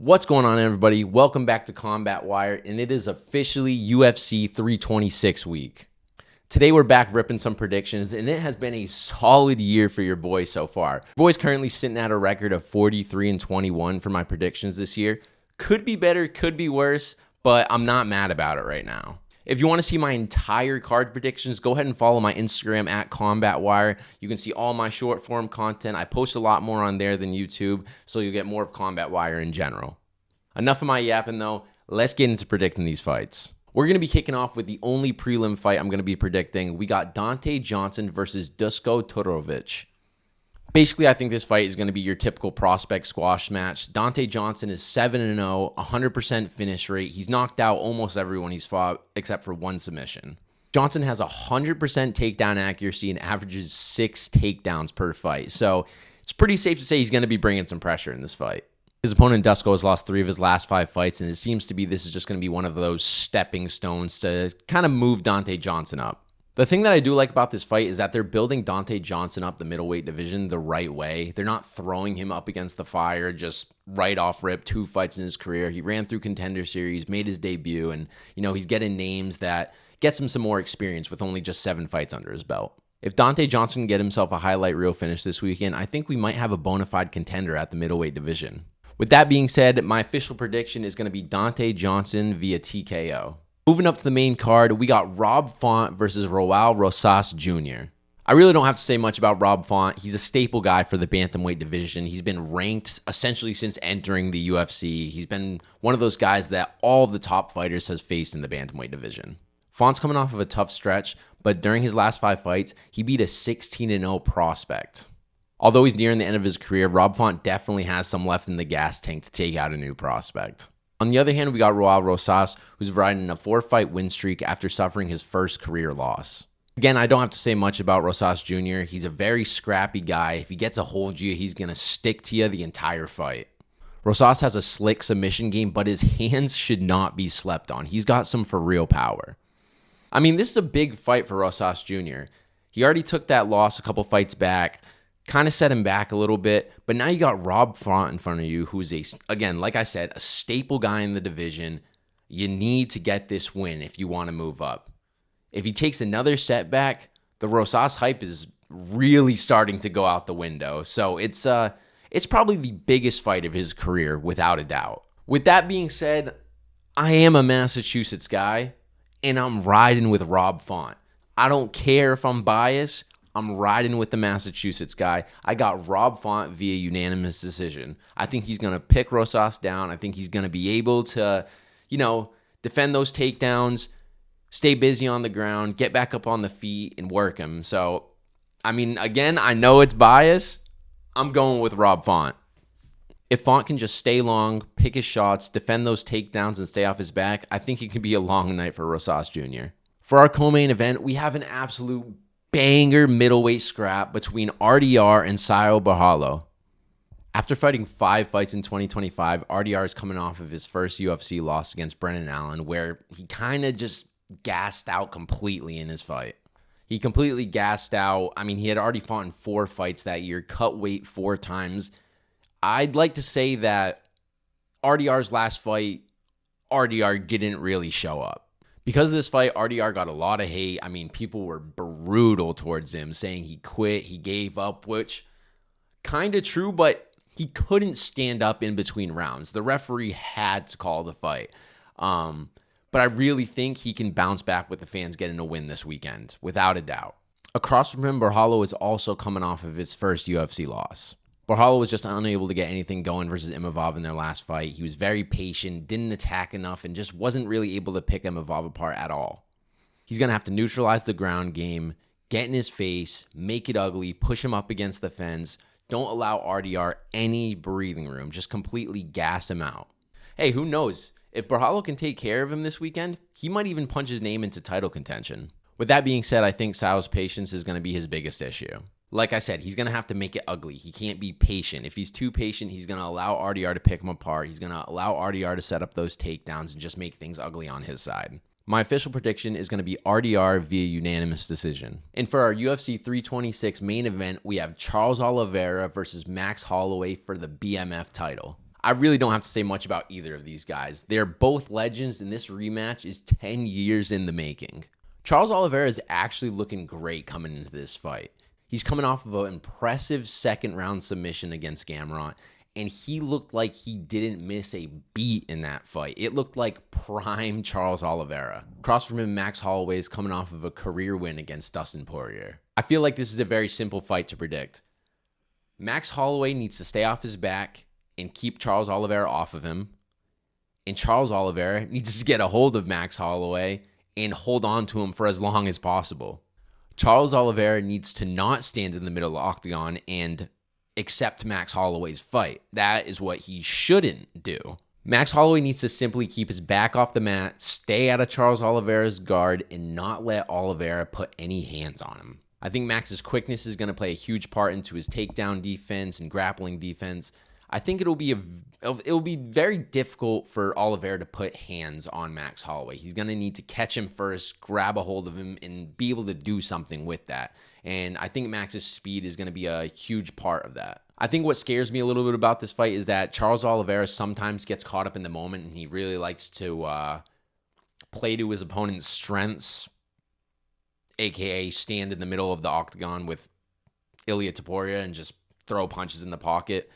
What's going on, everybody? Welcome back to Combat Wire, and it is officially UFC 326 week. Today, we're back ripping some predictions, and it has been a solid year for your boy so far. Your boy's currently sitting at a record of 43-21 for my predictions this year. Could be better, could be worse, but I'm not mad about it right now. If you want to see my entire card predictions, go ahead and follow my Instagram at Combat Wire. You can see all my short form content. I post a lot more on there than YouTube, so you'll get more of Combat Wire in general. Enough of my yapping though, let's get into predicting these fights. We're going to be kicking off with the only prelim fight I'm going to be predicting. We got Dante Johnson versus Dusko Todorovic. Basically, I think this fight is going to be your typical prospect squash match. Dante Johnson is 7-0, 100% finish rate. He's knocked out almost everyone he's fought except for one submission. Johnson has 100% takedown accuracy and averages 6 takedowns per fight. So it's pretty safe to say he's going to be bringing some pressure in this fight. His opponent Dusko has lost 3 of his last 5 fights, and it seems to be this is just going to be one of those stepping stones to kind of move Dante Johnson up. The thing that I do like about this fight is that they're building Dante Johnson up the middleweight division the right way. They're not throwing him up against the fire just right off rip. 2 fights in his career. He ran through Contender Series, made his debut, and he's getting names that gets him some more experience with only just 7 fights under his belt. If Dante Johnson can get himself a highlight reel finish this weekend, I think we might have a bona fide contender at the middleweight division. With that being said, my official prediction is going to be Dante Johnson via TKO. Moving up to the main card, we got Rob Font versus Roel Rosas Jr. I really don't have to say much about Rob Font. He's a staple guy for the bantamweight division. He's been ranked essentially since entering the UFC. He's been one of those guys that all of the top fighters has faced in the bantamweight division. Font's coming off of a tough stretch, but during his last 5 fights, he beat a 16-0 prospect. Although he's nearing the end of his career, Rob Font definitely has some left in the gas tank to take out a new prospect. On the other hand, we got Roel Rosas, who's riding a 4-fight win streak after suffering his first career loss. Again, I don't have to say much about Rosas Jr. He's a very scrappy guy. If he gets a hold of you, he's going to stick to you the entire fight. Rosas has a slick submission game, but his hands should not be slept on. He's got some for real power. I mean, this is a big fight for Rosas Jr. He already took that loss a couple fights back, kind of set him back a little bit, but now you got Rob Font in front of you, who's again, like I said, a staple guy in the division. You need to get this win if you want to move up. If he takes another setback, the Rosas hype is really starting to go out the window. So it's probably the biggest fight of his career, without a doubt. With that being said, I am a Massachusetts guy, and I'm riding with Rob Font. I don't care if I'm biased. I'm riding with the Massachusetts guy. I got Rob Font via unanimous decision. I think he's going to pick Rosas down. I think he's going to be able to, defend those takedowns, stay busy on the ground, get back up on the feet, and work him. So, I mean, again, I know it's bias. I'm going with Rob Font. If Font can just stay long, pick his shots, defend those takedowns, and stay off his back, I think it could be a long night for Rosas Jr. For our co-main event, we have an absolute banger middleweight scrap between RDR and Sayo Borralho. After fighting 5 fights in 2025, RDR is coming off of his first UFC loss against Brendan Allen, where he kind of just gassed out completely in his fight. He completely gassed out. I mean, he had already fought in 4 fights that year, cut weight 4 times. I'd like to say that RDR's last fight, RDR didn't really show up. Because of this fight, RDR got a lot of hate. I mean, people were brutal towards him, saying he quit, he gave up, which kind of true, but he couldn't stand up in between rounds. The referee had to call the fight. But I really think he can bounce back with the fans getting a win this weekend, without a doubt. Across from him, Borralho is also coming off of his first UFC loss. Borralho was just unable to get anything going versus Imavov in their last fight. He was very patient, didn't attack enough, and just wasn't really able to pick Imavov apart at all. He's going to have to neutralize the ground game, get in his face, make it ugly, push him up against the fence. Don't allow RDR any breathing room. Just completely gas him out. Hey, who knows? If Borralho can take care of him this weekend, he might even punch his name into title contention. With that being said, I think Sayo's patience is going to be his biggest issue. Like I said, he's going to have to make it ugly. He can't be patient. If he's too patient, he's going to allow RDR to pick him apart. He's going to allow RDR to set up those takedowns and just make things ugly on his side. My official prediction is going to be RDR via unanimous decision. And for our UFC 326 main event, we have Charles Oliveira versus Max Holloway for the BMF title. I really don't have to say much about either of these guys. They're both legends, and this rematch is 10 years in the making. Charles Oliveira is actually looking great coming into this fight. He's coming off of an impressive second-round submission against Gamrot, and he looked like he didn't miss a beat in that fight. It looked like prime Charles Oliveira. Across from him, Max Holloway is coming off of a career win against Dustin Poirier. I feel like this is a very simple fight to predict. Max Holloway needs to stay off his back and keep Charles Oliveira off of him. And Charles Oliveira needs to get a hold of Max Holloway and hold on to him for as long as possible. Charles Oliveira needs to not stand in the middle of the octagon and accept Max Holloway's fight. That is what he shouldn't do. Max Holloway needs to simply keep his back off the mat, stay out of Charles Oliveira's guard, and not let Oliveira put any hands on him. I think Max's quickness is going to play a huge part into his takedown defense and grappling defense. I think it'll be very difficult for Oliveira to put hands on Max Holloway. He's going to need to catch him first, grab a hold of him, and be able to do something with that. And I think Max's speed is going to be a huge part of that. I think what scares me a little bit about this fight is that Charles Oliveira sometimes gets caught up in the moment, and he really likes to play to his opponent's strengths, aka stand in the middle of the octagon with Ilia Topuria and just throw punches in the pocket.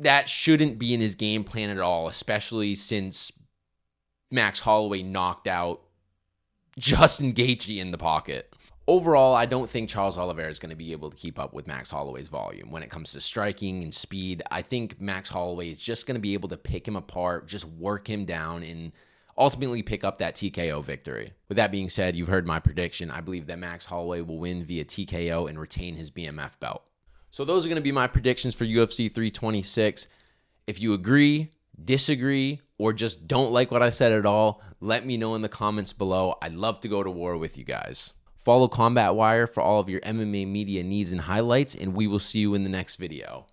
That shouldn't be in his game plan at all, especially since Max Holloway knocked out Justin Gaethje in the pocket. Overall, I don't think Charles Oliveira is going to be able to keep up with Max Holloway's volume when it comes to striking and speed. I think Max Holloway is just going to be able to pick him apart, just work him down, and ultimately pick up that TKO victory. With that being said, you've heard my prediction. I believe that Max Holloway will win via TKO and retain his BMF belt. So those are going to be my predictions for UFC 326. If you agree, disagree, or just don't like what I said at all, let me know in the comments below. I'd love to go to war with you guys. Follow Combat Wire for all of your MMA media needs and highlights, and we will see you in the next video.